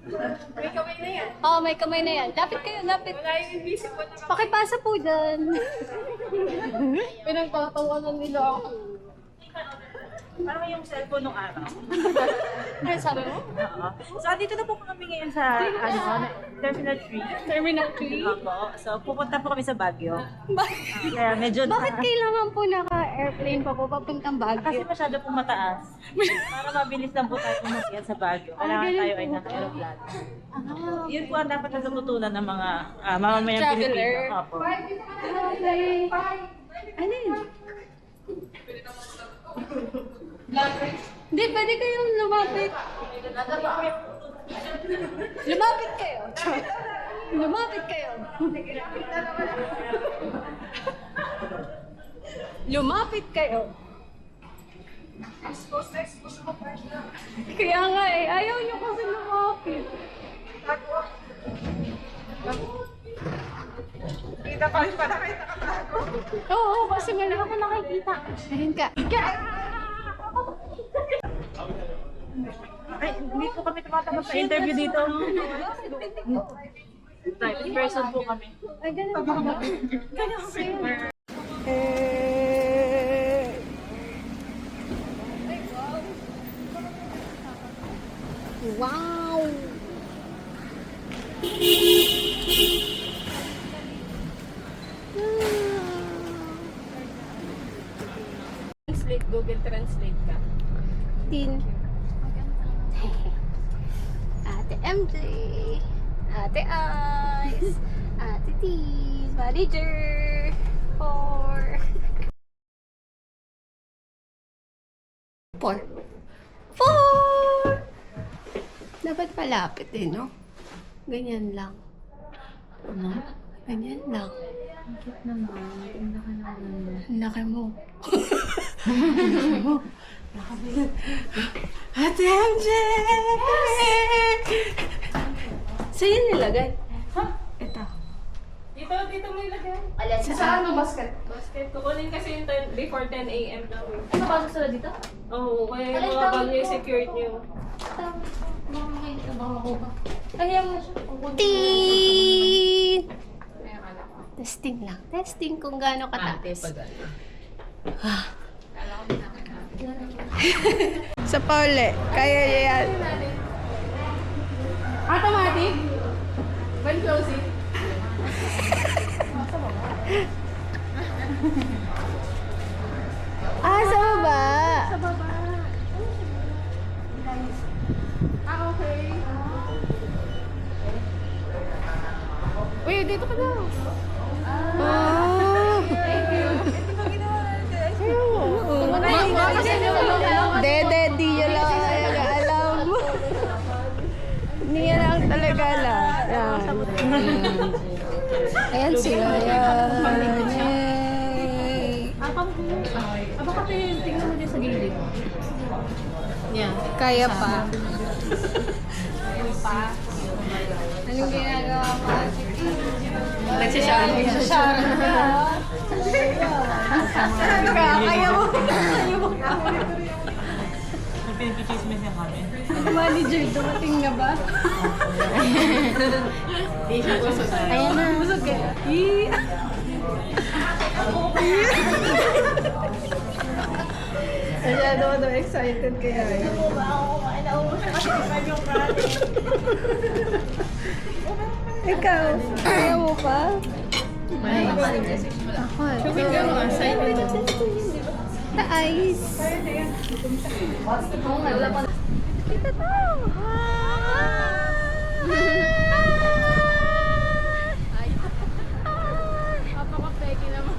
May kamay na yan. Oo, may kamay na yan. Lapit kayo, lapit. Wala yung invisible na Pakipasa po dyan. pinagtatawanan nila ako. Parang yung cellphone nung araw. Ano sabi mo? Oo. So, dito na po kami ngayon sa Terminal 3. Terminal 3? Opo. So, pupunta po kami sa Baguio. Kaya medyo Bakit kailangan po naka-airplane pa po papuntang Kasi Baguio? masyado pong mataas. Para mabilis lang po tayo pumakyat sa Baguio. Kailangan ganun tayo po. ay naka-aeroplano. Ah, Yun po ang dapat natututunan ng mga mamamayang Traveler. Pilipino. Opo. ano yun? Hindi, pwede kayong lumapit. Lumapit kayo. Lumapit kayo. Lumapit kayo. Kaya nga eh, ayaw nyo kasi lumapit. Kita pa rin pala kayo nakatago. Oo, kasi nga lang ako nakikita. Ayun ka. Ay, hindi po kami tumatanggap sa interview dito. In person po kami. Ay, ganun ba? Wow! Translate, Google Translate ka. Tin. Ate MJ. Ate Ice. Ate T. Manager. 4. 4. Dapat palapit eh, no? Ganyan lang. Ano? Ganyan lang. Ang cute naman. Ang laki naman. Ang laki mo. Ang laki mo. Ate MJ! Sa'yo nilagay? Ha? Ito. Dito mo ilagay. Alam sa ano, basket? Basket. Kukunin kasi yung 10, before 10 a.m. daw. Ano ba sila dito? Oo, kaya yung mga bag niya secured niyo. Ting! Testing lang. Testing kung gaano kataas. Sa Paule, kaya niya yan. Automatic? When closing? Sa baba. Sa baba. Okay. Uy, dito ka na. Thank you. Dede, di nyo lang alam. Hindi yan lang talaga lang. Yan. Ayan sila. Yan. Yay. Baka tingnan mo din sa gilid. Yeah. Kaya pa. Anong ginagawa mo? Nagsishare. Kaya mo. May pinag-chismis niya kami. Manager, dumating na ba? Di siya busog. Ayan na. Busog ka. Masyado excited kaya yun. Ikaw, kaya mo pa? Ako. Excited. Sa ice. Ito to. Napaka-peki naman.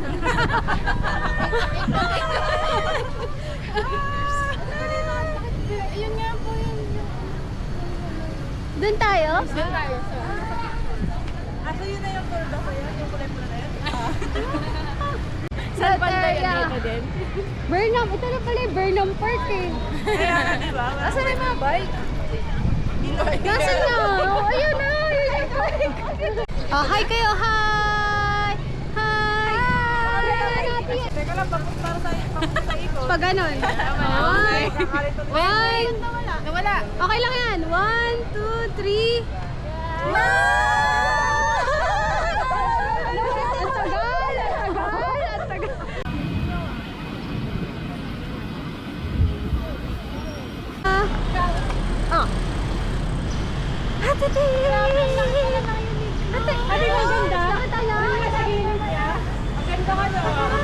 Ayun nga po yun. Doon tayo? Asa yun na yung tuldo ko yun? Yung kulay-pula na yun? Sa Terra. Dito din. Burnham. Ito na pala yung Burnham Park eh. Kaya nga, di ba? Asa na yung mga bike? Nasaan na? Oh, ayun na. Ayun yung bike. Oh, hi kayo. Hi. Hi. Hi. Teka lang, para tayo sa ikot. Pag ganon. One. One. Nawala. Okay lang yan. 1, 2, 3. Ang tagal! Ang tagal! Oh. Ate Ting! Ate, ang ganda. Bakit tayo? Maganda ka no?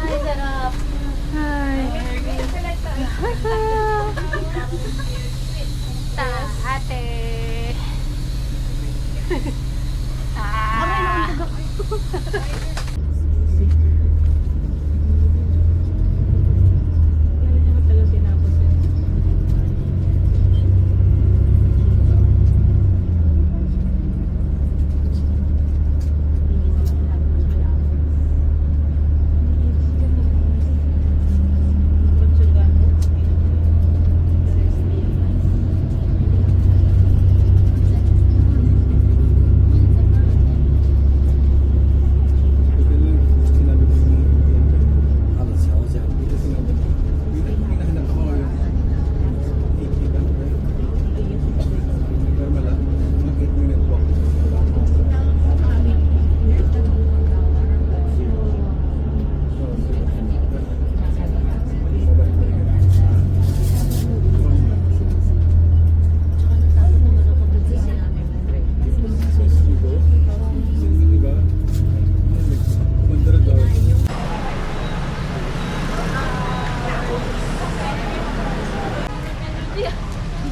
Ay, sarap. Ay. Ate.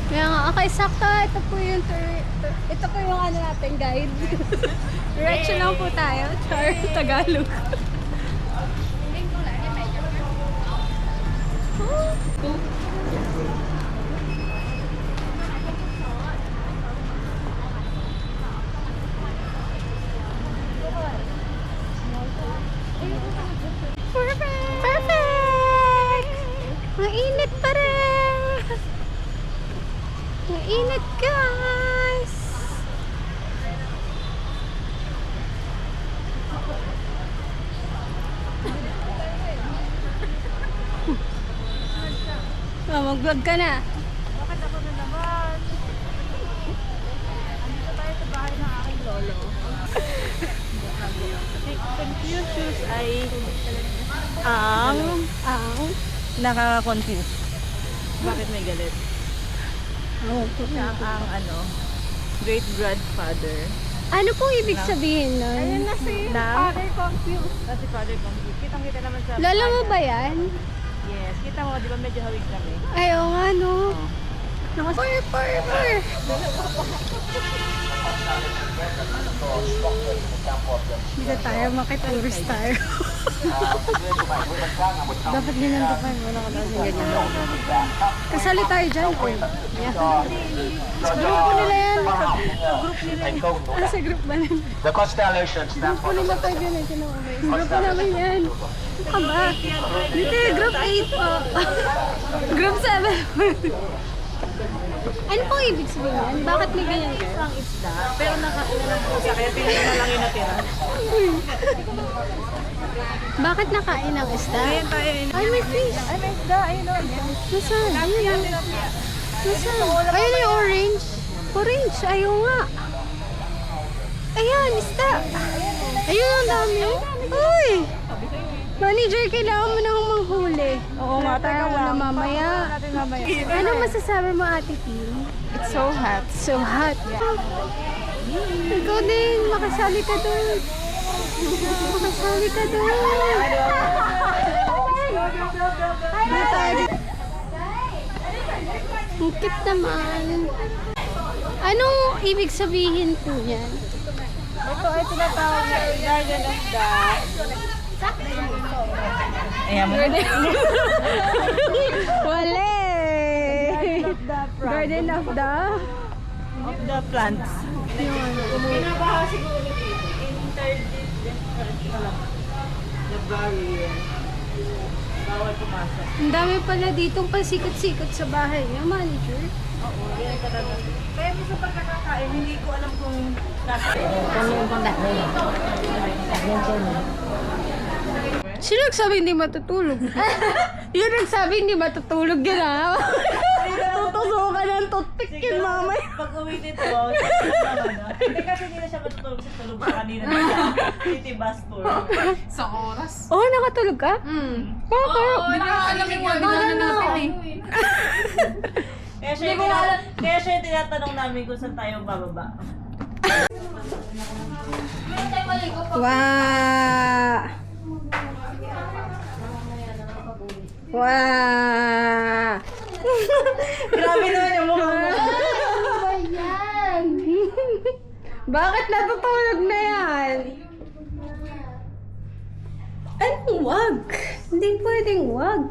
Kaya nga, okay, sakto. Ito po yung ito po yung ano natin, guide. Direction lang po tayo. Char, Tagalog. Perfect! Perfect! Mainit pa rin! Mainit, guys! Oh, mag-vlog ka na. Bakit ako na naman? Andito tayo sa bahay ng aking lolo. Confucius ay ang nakaka-confuse. Bakit may galit? Siya ang great-grandfather. Ano po ibig sabihin nun? Ayun na si Father Confused. Si Father Confused. Kitang-kita naman sa... Lola mo ba yan? Yes. Kita mo, di ba medyo hawig kami? Ay, oo nga, no. Par. Hindi tayo, makitourist tayo. Dapat ginandapan mo na kasi ganyan. Kasali tayo dyan. Yeah. Sa grupo nila yan. Ano sa group ba nila? The constellation stands Grupo for the nila tayo dyan. Grupo namin yan. Aba, dito yung group 8 po. Group 7. Ano pong ibig sabihin yan? Bakit may ganyan kayo? Ang isda, pero nakauna lang po siya, kaya tingin na lang yung natira. Bakit nakain ang isda? Ayan tayo. Ay, may fish. Ay, may isda. Ayun o. Nasaan? Ayun. Nasaan? Ayun yung orange. Orange. Ayaw nga. Ayan, isda. Ayun, ang dami. Uy! Manager, kailangan mo nang manghuli. Oo nga, tayo na mamaya. natin mamaya. Ano masasabi mo, Ate Tim? It's so hot. So hot. Ikaw din, makasali ka doon. Makasali ka doon. Ang cute naman. Anong ibig sabihin po yan? Ito ay tinatawag na Garden of the... Ayan mo na. Wale! Garden of the... Of the plants. Pinabaha siguro dito. Bawal pumasok. Ang dami pala ditong pasikot-sikot sa bahay niya, manager. Oo, yan talaga. Kaya minsan pagkakakain, hindi ko alam kung nasa. Sino nagsabi hindi matutulog? Yun nagsabi hindi matutulog yan ha. Tutusukan ng toothpick yun mamay. Pag uwi nito, hindi kasi hindi na siya matutulog sa tulog pa kanina na siya. City bus tour. Sa oras. Oh, nakatulog ka? Bakit? Hindi na alam yung wala na natin eh. Kaya siya yung tinatanong namin kung saan tayo bababa. Wow! Wow! Grabe naman yung mukha mo. Bakit natutulog na yan? Anong wag? Hindi pwedeng wag.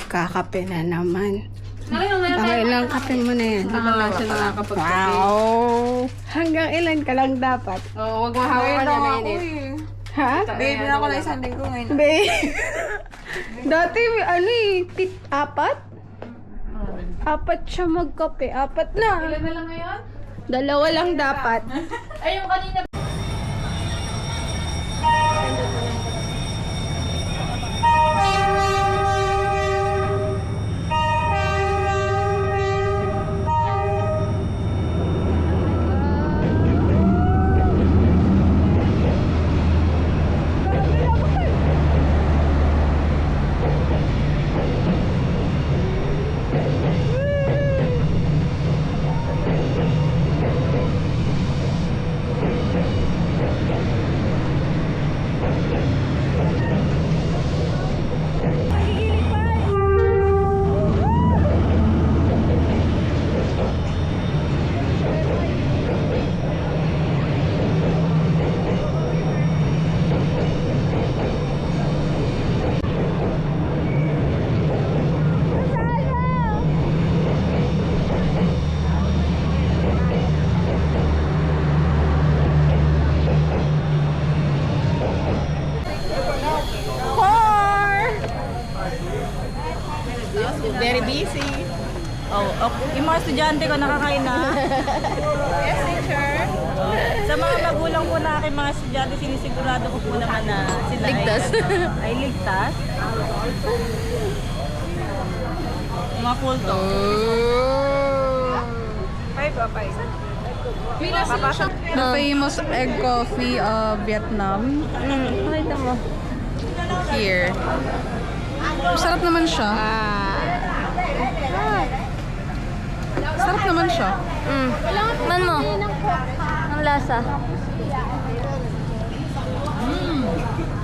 Kakape na naman. Ilang kape mo na yan? Nakakasya na nakakapagkape. Wow! Hanggang ilan ka lang dapat? Oo, wag mahawakan na mainit. Ha? Baby na ako na isang linggo ngayon. Dati, apat? Apat siya magkape. Apat na. Ilan na lang ngayon? Dalawa lang dapat. Ay, yung kanina. Very busy. Oh, okay. Yung mga estudyante ko nakakain na. Yes, teacher. Sa mga magulang po na aking mga estudyante, sinisigurado ko po naman na sila Ligtas. ay ligtas. Mga kulto. The famous egg coffee of Vietnam. Pakita mo. Here. Sarap naman siya. Sarap naman siya. Man mo. Ang lasa.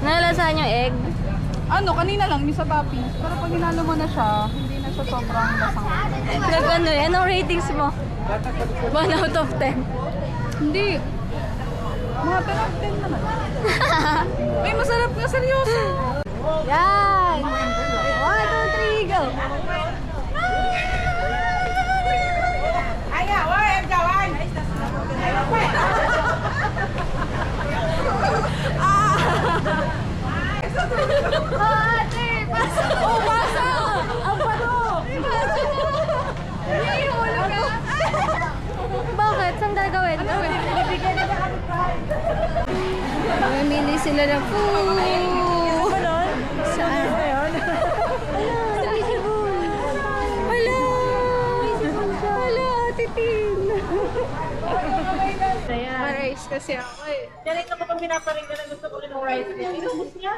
Nalasahan yung egg? Ano, kanina lang, yung sa Papi. Pero pag hinalo mo na siya, hindi na siya sobrang lasang. Ano yan? Anong ratings mo? 1 out of 10. Hindi. Mga 10 out of 10 naman. Ay, masarap nga, seryoso. Yan! 1, 2, 3, go! Ate! Pasa! Oh, pasa! Ang pano! Iihulo ka! Bakit? Saan gagawin? Mamili sila ng food! Saan? Sa Isibol! Hala! Hala, Ate Tin! Ma-rice kasi ako eh. Yan ito kapag pinaparing na gusto ko rin ng rice. Inubos niya.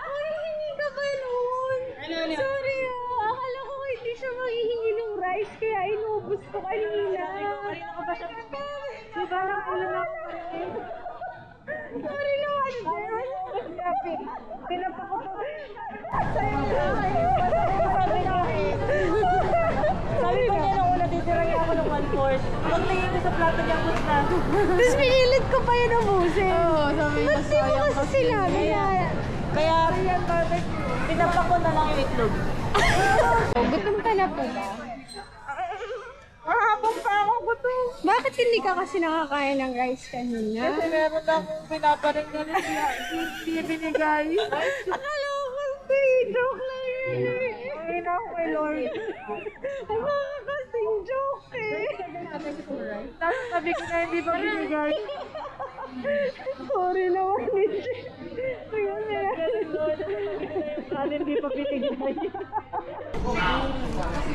Ay, hindi ka ba noon? Sorry akala ko hindi siya maghihingi ng rice kaya inubos ko kanina. Kanina ko ba siya? Di ba lang ulan ako rin? Sorry naman, Grabe. Pinapako to. Sabi ko niya nung una titira niya ako ng 1/4. Pag tingin ko sa plato niya, abot na. Tapos pinilit ko pa yun ubusin. Oo, sabi niya, Ba't di mo sayang kasi sinabi na? Kaya, pinapako na lang yung itlog. Gutom ka na po ba? Habang pa ako gutom. Bakit hindi ka kasi nakakain ng rice kanina? Kasi meron akong pinaparing na rin siya. Hindi binigay. Akala ko kasi joke lang yun eh. Ay, naku, my Lord. Ay, mga kasing joke eh. Tapos sabi ko na hindi pa binigay. Sorry naman, hindi. Ano hindi pa pitigay?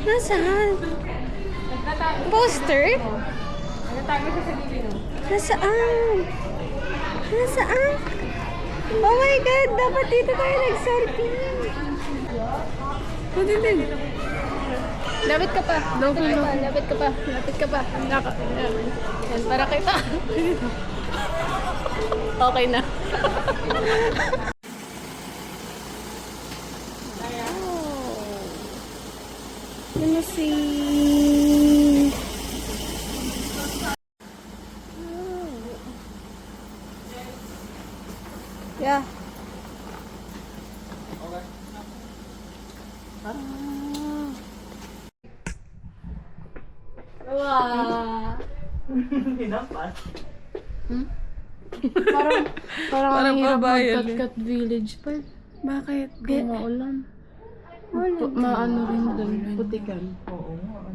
Nasaan? Poster? Nagtatago siya sa gilid. Nasaan? Nasaan? Oh my God! Dapat dito tayo nag-selfie. Oh, din. Lapit ka pa. Lapit ka pa. Lapit ka pa. Yan, para kita. Okay na. Let me see. Yeah. Wow. Hinampas. Parang babayan eh. Cat Village pa. Bakit? Kaya maulan. Maano rin doon. Putikan. Oo nga.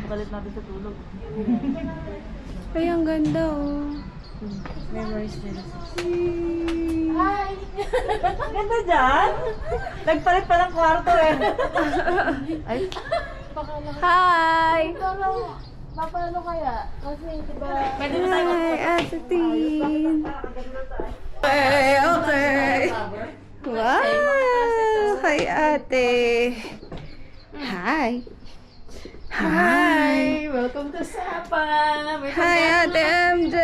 Kalit natin sa tulog. Ay, ang ganda oh. Memories nila. Ganda dyan? Nagpalit pa ng kwarto eh. Ay. Hi! Paano kaya? Kasi diba, Pwede na tayo. Hi, Ate Tin. Okay. Wow! Hi, Ate. Hi. Hi. Welcome to Sapa. Hi, Ate MJ.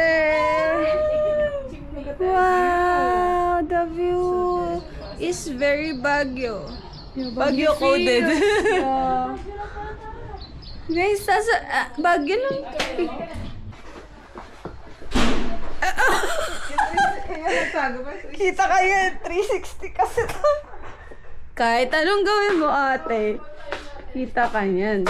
Wow, the view is very Baguio. Baguio coded. Guys, Baguio lang. Kita kayo, 360 kasi to. Kahit anong gawin mo, ate, kita ka niyan.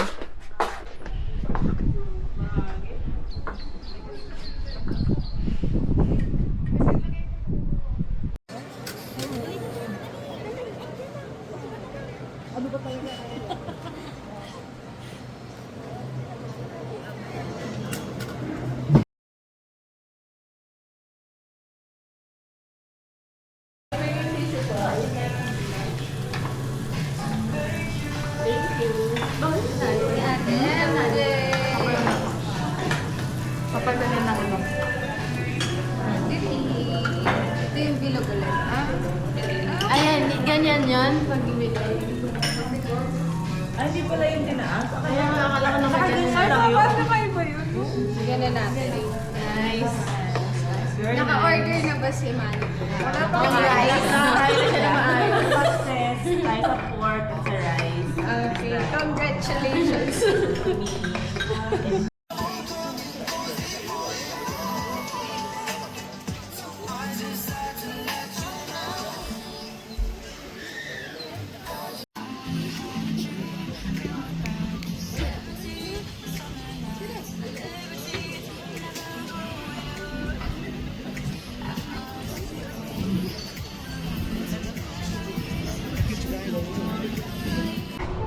Papadalhin na ano. Ito yung bilog ulit. ayan, ganyan yan. Pag Ay, hindi pala yung tinaas. kaya nga akala ko naman ganyan. Ay, lang yun. Sige na natin. Nice. Very Naka-order na ba si Manny? Wala pa kami rice. Nakakain na siya na maayos. Pastes, tayo sa pork at sa rice. Okay, congratulations.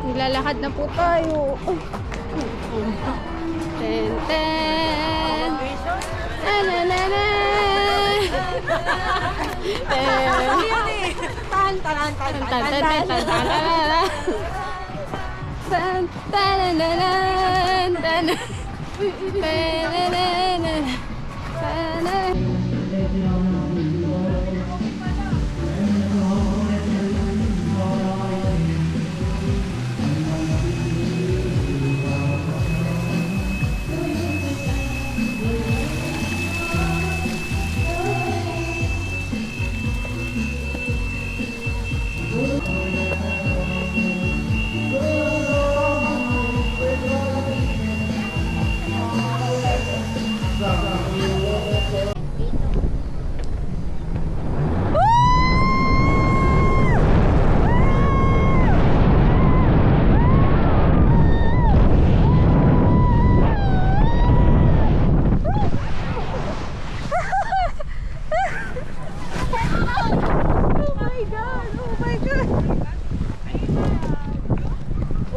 Nilalakad na po tayo. Ten, ten. Na-na-na-na. Tan, tan, tan, tan, tan, tan, tan, tan. Tan, tan-na-na-nan, tan. Tan-na-na-nan, tan-na.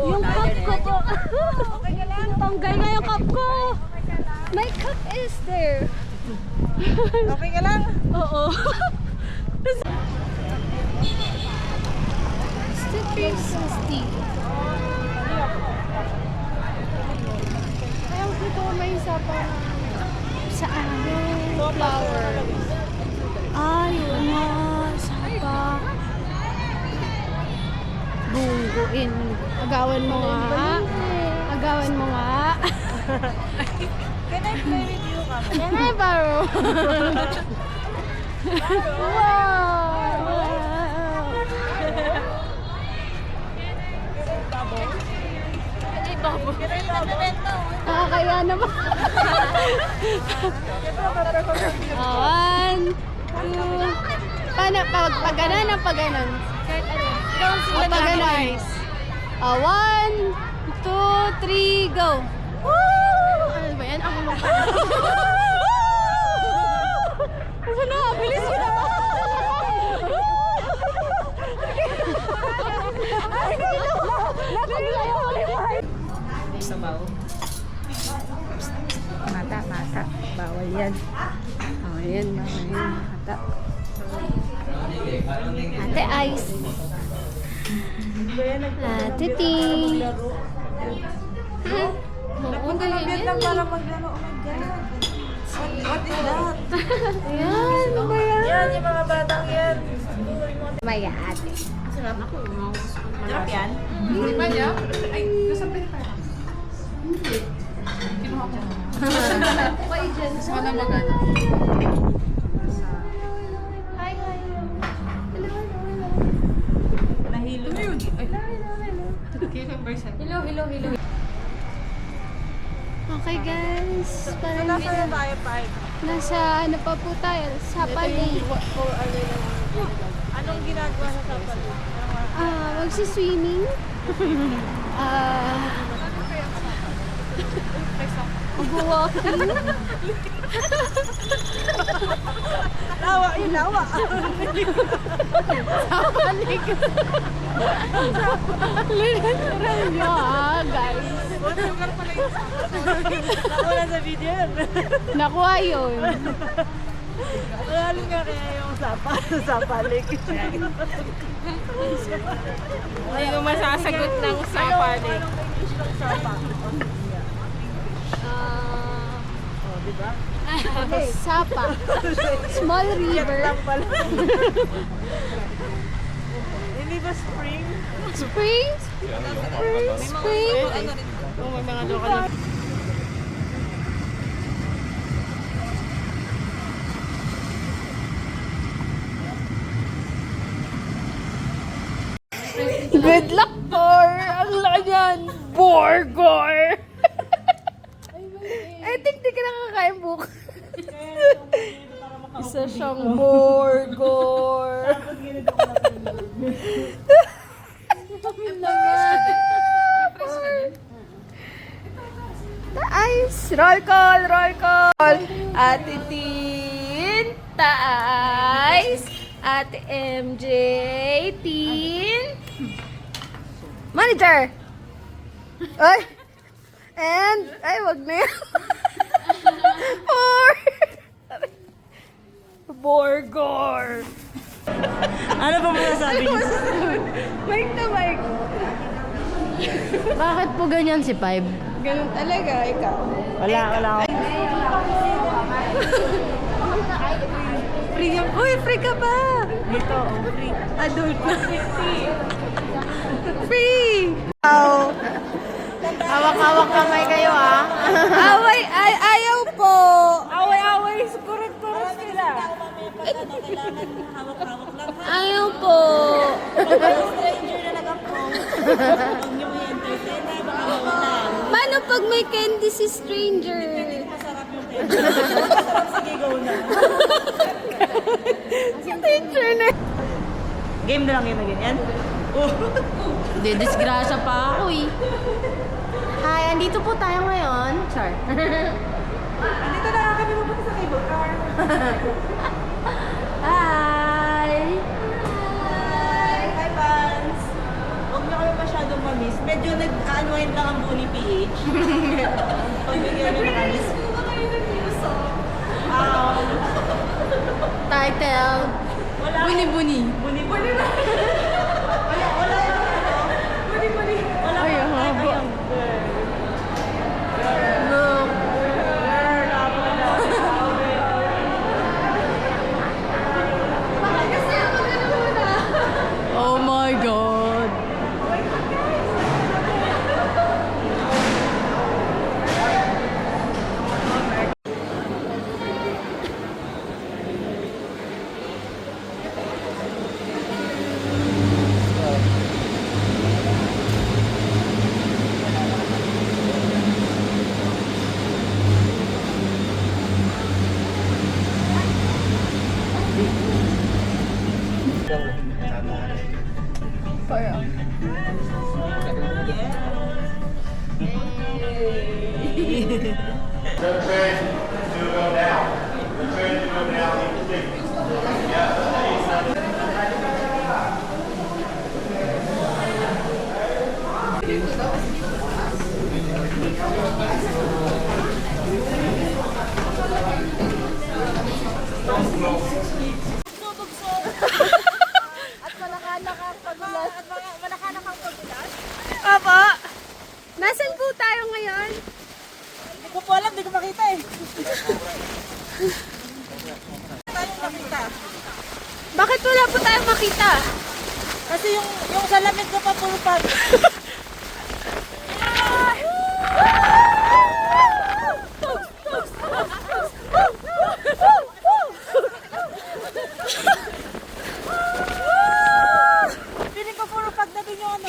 Yung cup ko po. Tanggal na yung cup ko. My cup is there. Okay ka lang? Oo. Christmas tea. Ayaw dito ko may isa pa. Saan? Flower. Yun nga. Sapa. Bungguin. Agawan mo nga. Agawan mo nga. Can I play with you, Kama? Yan ay baro. Wow! Kaya naman. One, two. Paano? Pag ganon o pag ganon? O pag ganon. One, two, three, go. Woo! Ano ba yan? Ako mo pa. Ano na? Bilis mo na. Mata. Bawal yan. Bawal yan. Mata. Ate Ice. Ate Ting. Punta lang yan lang para maglaro. Oh my God. What is that? Ayan, ano ba yan? Yan, yung mga batang yan. Maya ate. Sarap yan? Hindi ba niya? Ay, nasa pera. Kinuha ko. Why dyan? Gusto ko na mag-ano. Hi. Nahilo. Ano yun? Ay, Hello. Okay guys, parang nasa na tayo, Pai? nasa ano pa po tayo, Sapa Lake. Anong ginagawa sa Sapal? Magsi-swimming. Mag-walking. Lawa, yun, lawa. Sapa Lake. Linan nyo guys. Wala sa video yan. Nakuha yun. Magaling nga kaya yung sapalik. Hindi ko masasagot ng sapalik. Anong English ng sapa? Diba? Sapa. Small river. Lang pala. Hindi ba spring? Spring? Spring? May mga local. Good luck, Thor! Ang laki yan! Borgor! I think di ka nakakain book. Isa siyang Borgor. Taas! Roll call! Ate Tin! Taas! Ate MJ! Tin! Manager! Ay! And, wag na yan. Borgor! Ano ba masasabi niyo? Mic na mic. Bakit po ganyan si Five? Ganun talaga, ikaw. Wala ako. Free yan. Uy, free ka ba? Dito, free. Adult na. Free! Wow. Hawak-hawak kamay kayo ah. Ayaw po. Away-away, kurot-kurot sila. Ayaw po. Stranger na nag-approach. Huwag niyo i-entertain na, baka mawala. Paano pag may candy si stranger? Masarap yung candy. Masarap, sige, go na. Si teacher na. Game na lang yun na ganyan. Hindi, disgrasya pa ako eh. Hi, andito po tayo ngayon. Char. Andito na nga kami pupunta sa cable car. Hi! Hi, fans! Huwag niyo kami masyadong mamiss. Medyo nag-unwind lang ang buo ni PH. Pagbigyan niyo na kami. title. Buni-buni. Buni-buni. Ay, ang haba. Look. Oh my God. Opo. Nasaan po tayo ngayon? Hindi ko po alam, hindi ko makita eh. Tayong makita. Bakit wala po tayong makita? Kasi yung salamin ko pa puro pag. Piling ko puro pag na din yung ano.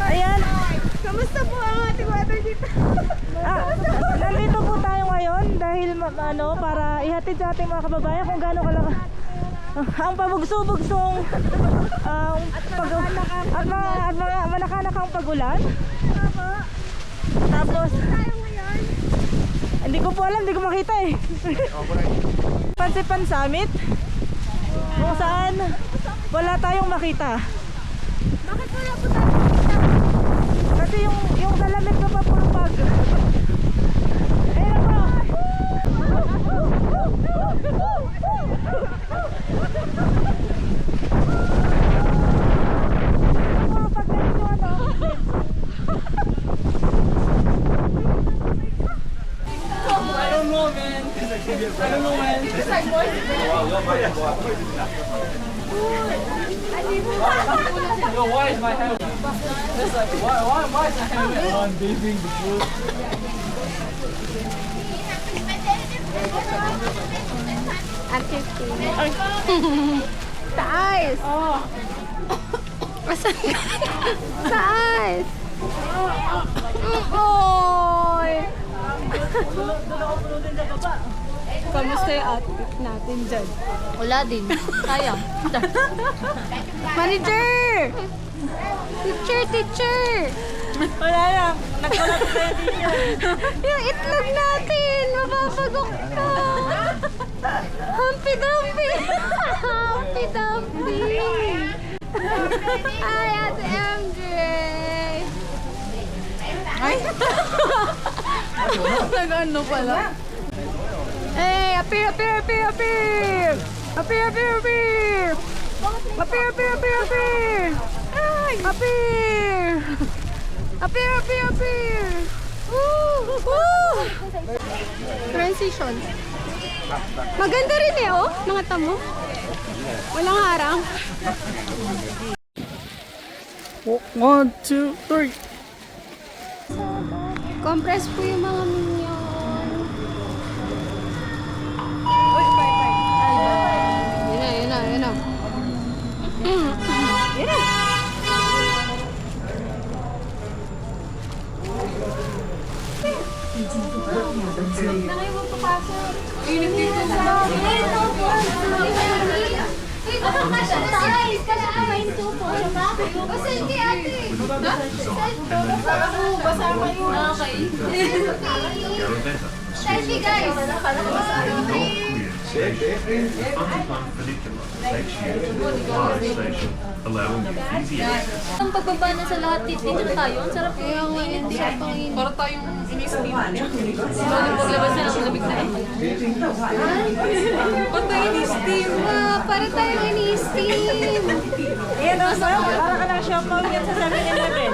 Ayan. Kamusta po ang ating water dito? Nandito po tayo ngayon dahil para ihatid sa ating mga kababayan kung gaano kalaki ang pabugso-bugsong at mga manakanakang pagulan. Tapos Tayo ngayon. hindi ko po alam, hindi ko makita eh. Pansipan Summit kung saan wala tayong makita. Bakit wala po tayong makita? Kasi yung salamin ko pa puro pag. Ayun po. Puro pag na din yung ano. At 15. Sa ice. Oh. Asan ka? Sa ice. Oy. Kamusta yung outfit natin dyan? Wala din. Sayang. Manager! Teacher! Wala lang. Nagkalat tayo dito. Yung itlog natin! Mapapagok ka! Humpy Dumpy! Humpy Dumpy! Ay, Ate MJ! Ay! Nag-ano pala? Hey, appear! Appear! Woo! Transition. Maganda rin eh, oh. Mga tamo. Walang harang. 1, 2, 3. Compress po yung mga minion. Yun na. Yun na. Nangay mo papasok. Init dito sa Selfie guys! Underground funicular takes you to the fire station, allowing you easy access. Ang pagbaba na sa lahat, dito na tayo. Ang sarap yung mainit siya. Para tayong ini-steam. Sorry, paglabas na ang lamig na eh. Ba't tayo ini-steam? Para tayong ini-steam. Ayan o, para ka lang siopaw yan sa 7-Eleven.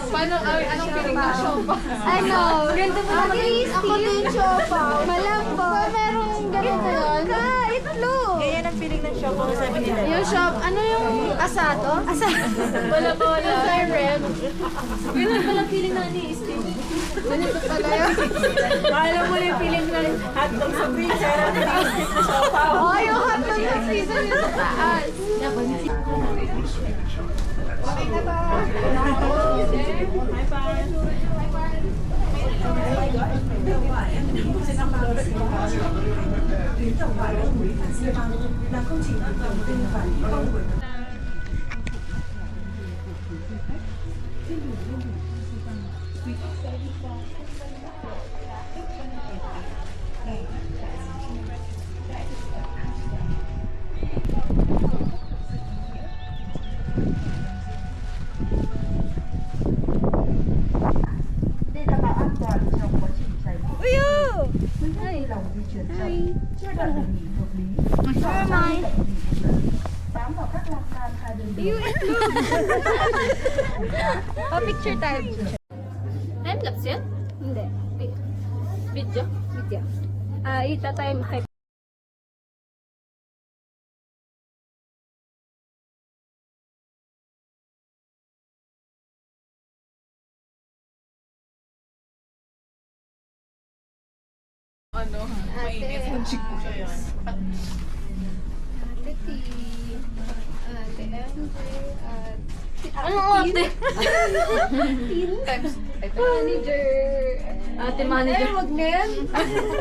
Paano, anong feeling ng sopa? Ano? Ganda mo mag-i-steam. Ako din siopaw. Malambot. Merong ganito yun. Itlog. Ganyan ang feeling ng siopaw sa 7-Eleven. Yung shop, ano yung asado? Asado. Wala ba wala? Yung siren. Ganun pala feeling na ni-steam. Ganito pala yun. Alam mo yung feeling ng hotdog sa freezer at nag-i-skip na siopaw. Oh, yung hotdog na season yung sa taas. Oh, picture tayo. Time-lapse yan? Hindi. Video? Video. Ita tayo makip. Ano? Mainit ng chick ko siya yan. Ate T. Ate MJ. Ano ate? Times. Manager. Ate manager. Ay, wag na yan.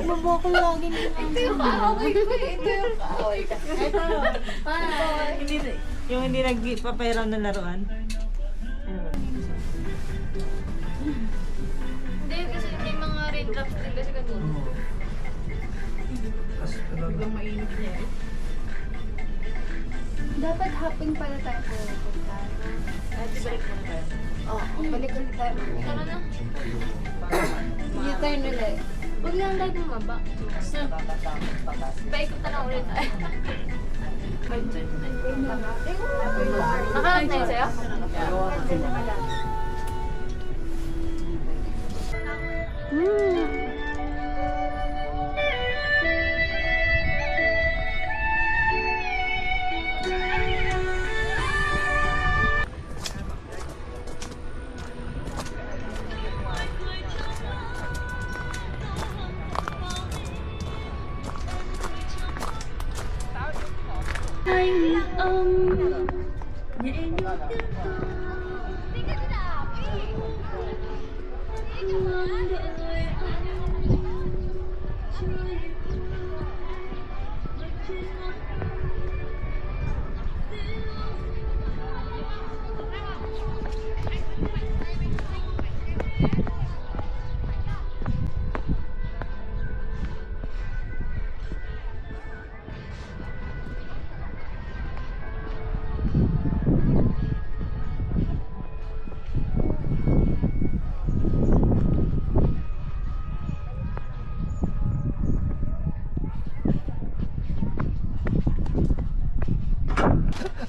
Maboko lagi na. Ito yung kaaway ko eh. Ito yung kaaway ko. Yung hindi nagpapairam ng laruan. Hindi, kasi may mga raindrops din kasi kanina. Biglang mainit niya. Dapat hapon pala tayo pupunta. Ate, balik mo na tayo. Oo, balik ulit tayo. Tara na. U-turn ulit. Huwag lang tayo bumaba. Paikot na lang ulit tayo. Nakalat na yun sa'yo?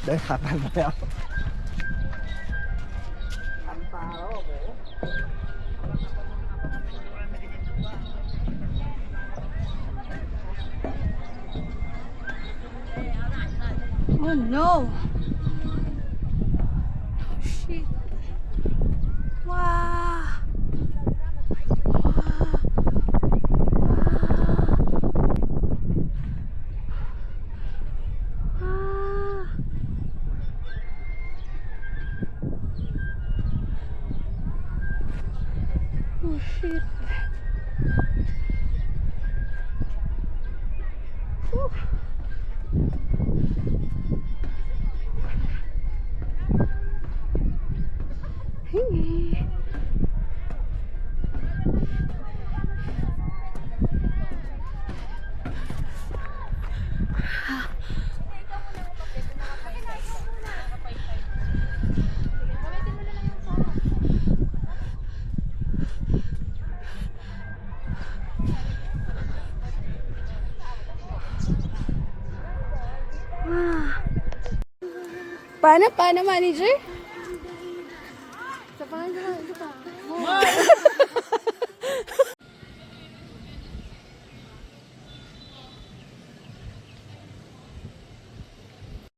Đấy, hạt ăn vào. Oh no! Shit. Wow! Oh shit. Whew. Hey. Paano, manager? Isa pa.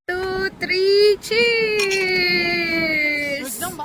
2, 3, cheers!